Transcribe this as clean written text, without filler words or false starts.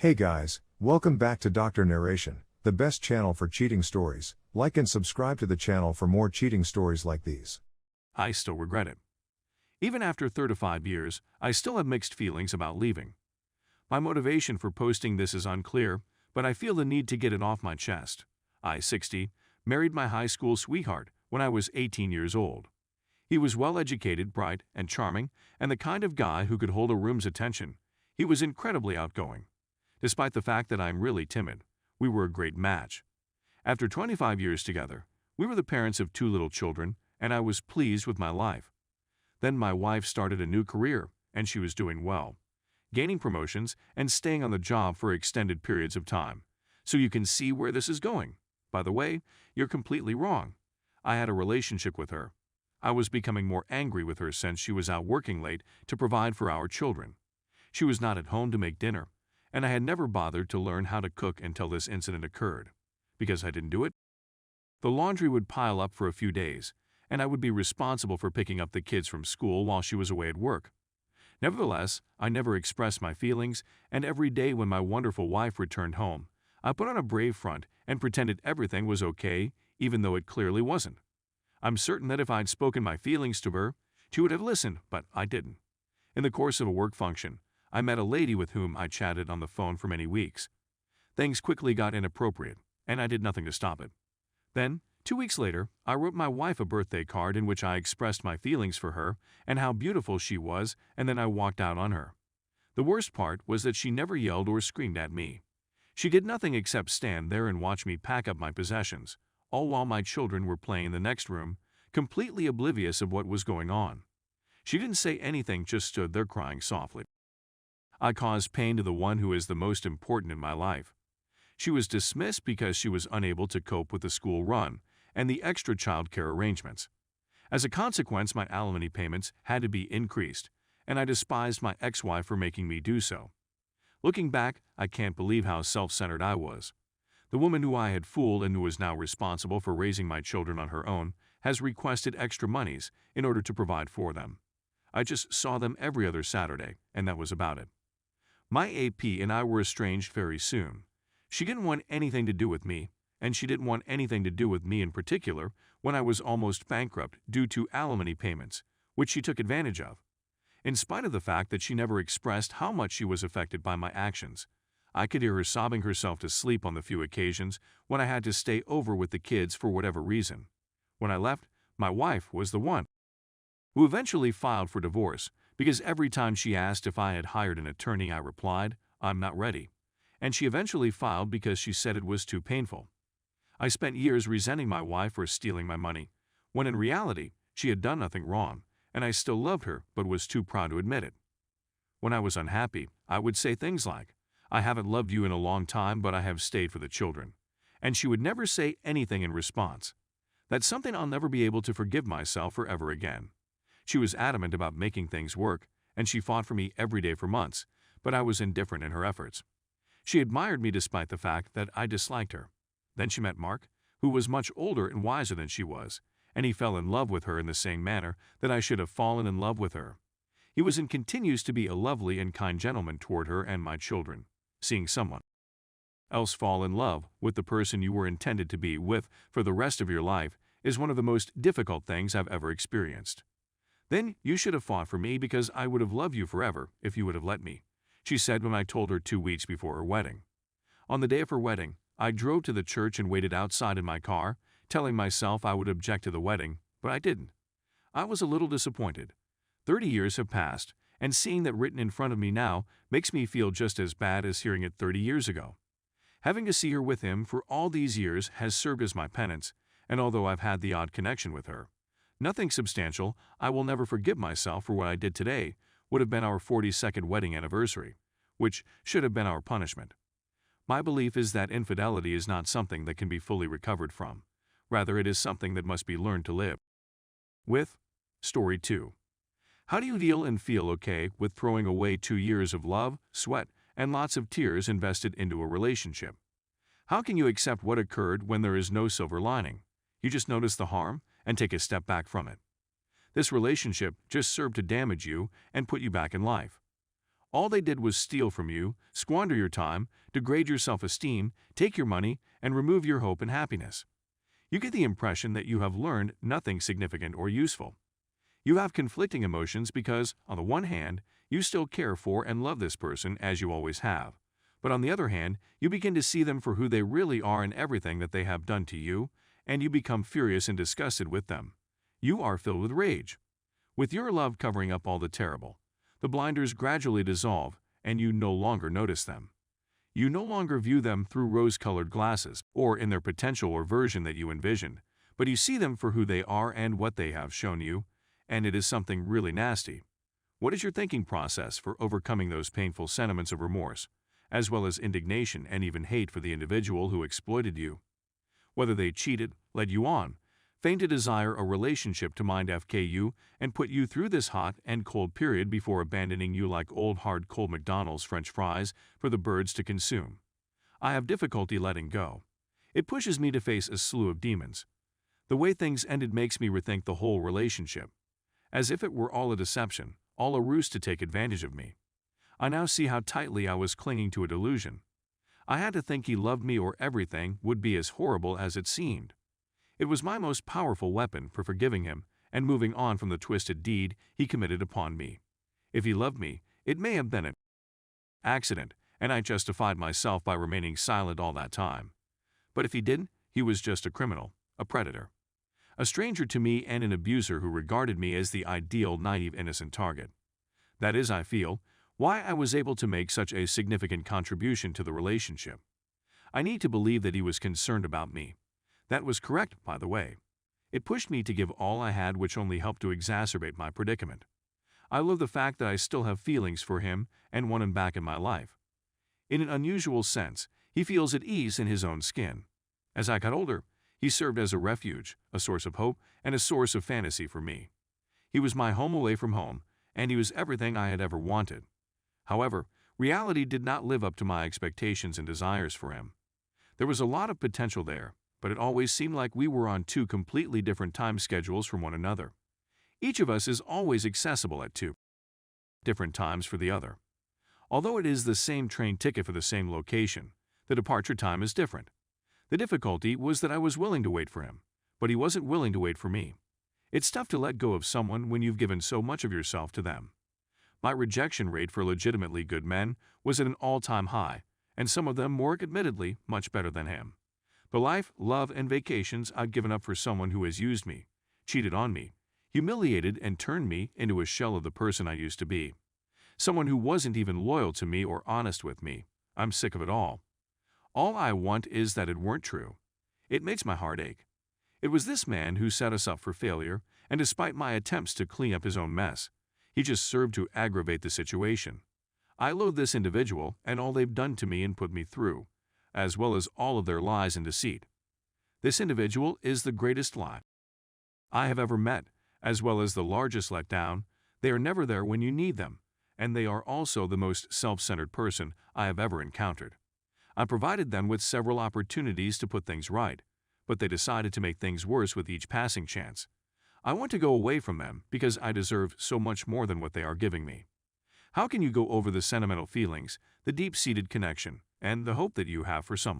Hey guys, welcome back to Dr. Narration, the best channel for cheating stories. Like and subscribe to the channel for more cheating stories like these. I still regret it. Even after 35 years, I still have mixed feelings about leaving. My motivation for posting this is unclear, but I feel the need to get it off my chest. I, 60, married my high school sweetheart when I was 18 years old. He was well-educated, bright, and charming, and the kind of guy who could hold a room's attention. He was incredibly outgoing. Despite the fact that I'm really timid, we were a great match. After 25 years together, we were the parents of 2 little children, and I was pleased with my life. Then my wife started a new career, and she was doing well, gaining promotions and staying on the job for extended periods of time. So you can see where this is going. By the way, you're completely wrong. I had a relationship with her. I was becoming more angry with her since she was out working late to provide for our children. She was not at home to make dinner, and I had never bothered to learn how to cook until this incident occurred. Because I didn't do it, the laundry would pile up for a few days, and I would be responsible for picking up the kids from school while she was away at work. Nevertheless, I never expressed my feelings, and every day when my wonderful wife returned home, I put on a brave front and pretended everything was okay, even though it clearly wasn't. I'm certain that if I'd spoken my feelings to her, she would have listened, but I didn't. In the course of a work function, I met a lady with whom I chatted on the phone for many weeks. Things quickly got inappropriate, and I did nothing to stop it. Then, 2 weeks later, I wrote my wife a birthday card in which I expressed my feelings for her and how beautiful she was, and then I walked out on her. The worst part was that she never yelled or screamed at me. She did nothing except stand there and watch me pack up my possessions, all while my children were playing in the next room, completely oblivious of what was going on. She didn't say anything, just stood there crying softly. I caused pain to the one who is the most important in my life. She was dismissed because she was unable to cope with the school run and the extra child care arrangements. As a consequence, my alimony payments had to be increased, and I despised my ex-wife for making me do so. Looking back, I can't believe how self-centered I was. The woman who I had fooled and who was now responsible for raising my children on her own has requested extra monies in order to provide for them. I just saw them every other Saturday, and that was about it. My AP and I were estranged very soon. She didn't want anything to do with me, and she didn't want anything to do with me in particular when I was almost bankrupt due to alimony payments, which she took advantage of. In spite of the fact that she never expressed how much she was affected by my actions, I could hear her sobbing herself to sleep on the few occasions when I had to stay over with the kids for whatever reason. When I left, my wife was the one who eventually filed for divorce, because every time she asked if I had hired an attorney, I replied, "I'm not ready." And she eventually filed because she said it was too painful. I spent years resenting my wife for stealing my money, when in reality, she had done nothing wrong, and I still loved her but was too proud to admit it. When I was unhappy, I would say things like, "I haven't loved you in a long time, but I have stayed for the children." And she would never say anything in response. That's something I'll never be able to forgive myself for ever again. She was adamant about making things work, and she fought for me every day for months, but I was indifferent in her efforts. She admired me despite the fact that I disliked her. Then she met Mark, who was much older and wiser than she was, and he fell in love with her in the same manner that I should have fallen in love with her. He was and continues to be a lovely and kind gentleman toward her and my children. Seeing someone else fall in love with the person you were intended to be with for the rest of your life is one of the most difficult things I've ever experienced. Then you should have fought for me because I would have loved you forever if you would have let me, she said when I told her 2 weeks before her wedding. On the day of her wedding, I drove to the church and waited outside in my car, telling myself I would object to the wedding, but I didn't. I was a little disappointed. 30 years have passed, and seeing that written in front of me now makes me feel just as bad as hearing it 30 years ago. Having to see her with him for all these years has served as my penance, and although I've had the odd connection with her, nothing substantial, I will never forgive myself for what I did today, would have been our 42nd wedding anniversary, which should have been our punishment. My belief is that infidelity is not something that can be fully recovered from. Rather, it is something that must be learned to live with. Story 2. How do you deal and feel okay with throwing away 2 years of love, sweat, and lots of tears invested into a relationship? How can you accept what occurred when there is no silver lining? You just notice the harm and take a step back from it. This relationship just served to damage you and put you back in life. All they did was steal from you, squander your time, degrade your self-esteem, take your money, and remove your hope and happiness. You get the impression that you have learned nothing significant or useful. You have conflicting emotions because, on the one hand, you still care for and love this person as you always have. But on the other hand, you begin to see them for who they really are in everything that they have done to you, and you become furious and disgusted with them. You are filled with rage. With your love covering up all the terrible, the blinders gradually dissolve, and you no longer notice them. You no longer view them through rose-colored glasses or in their potential or version that you envisioned, but you see them for who they are and what they have shown you, and it is something really nasty. What is your thinking process for overcoming those painful sentiments of remorse, as well as indignation and even hate for the individual who exploited you? Whether they cheated, led you on, feigned to desire a relationship to mind FK you, and put you through this hot and cold period before abandoning you like old hard-cold McDonald's French fries for the birds to consume. I have difficulty letting go. It pushes me to face a slew of demons. The way things ended makes me rethink the whole relationship. As if it were all a deception, all a ruse to take advantage of me. I now see how tightly I was clinging to a delusion. I had to think he loved me or everything would be as horrible as it seemed. It was my most powerful weapon for forgiving him and moving on from the twisted deed he committed upon me. If he loved me, it may have been an accident, and I justified myself by remaining silent all that time. But if he didn't, he was just a criminal, a predator. A stranger to me and an abuser who regarded me as the ideal, naive, innocent target. That is, I feel, why I was able to make such a significant contribution to the relationship. I need to believe that he was concerned about me. That was correct, by the way. It pushed me to give all I had, which only helped to exacerbate my predicament. I love the fact that I still have feelings for him and want him back in my life. In an unusual sense, he feels at ease in his own skin. As I got older, he served as a refuge, a source of hope, and a source of fantasy for me. He was my home away from home, and he was everything I had ever wanted. However, reality did not live up to my expectations and desires for him. There was a lot of potential there, but it always seemed like we were on two completely different time schedules from one another. Each of us is always accessible at two different times for the other. Although it is the same train ticket for the same location, the departure time is different. The difficulty was that I was willing to wait for him, but he wasn't willing to wait for me. It's tough to let go of someone when you've given so much of yourself to them. My rejection rate for legitimately good men was at an all-time high, and some of them more admittedly much better than him. The life, love, and vacations I'd given up for someone who has used me, cheated on me, humiliated and turned me into a shell of the person I used to be. Someone who wasn't even loyal to me or honest with me. I'm sick of it all. All I want is that it weren't true. It makes my heart ache. It was this man who set us up for failure, and despite my attempts to clean up his own mess, he just served to aggravate the situation. I loathe this individual and all they've done to me and put me through, as well as all of their lies and deceit. This individual is the greatest lie I have ever met, as well as the largest letdown. They are never there when you need them, and they are also the most self-centered person I have ever encountered. I provided them with several opportunities to put things right, but they decided to make things worse with each passing chance. I want to go away from them because I deserve so much more than what they are giving me. How can you go over the sentimental feelings, the deep-seated connection, and the hope that you have for someone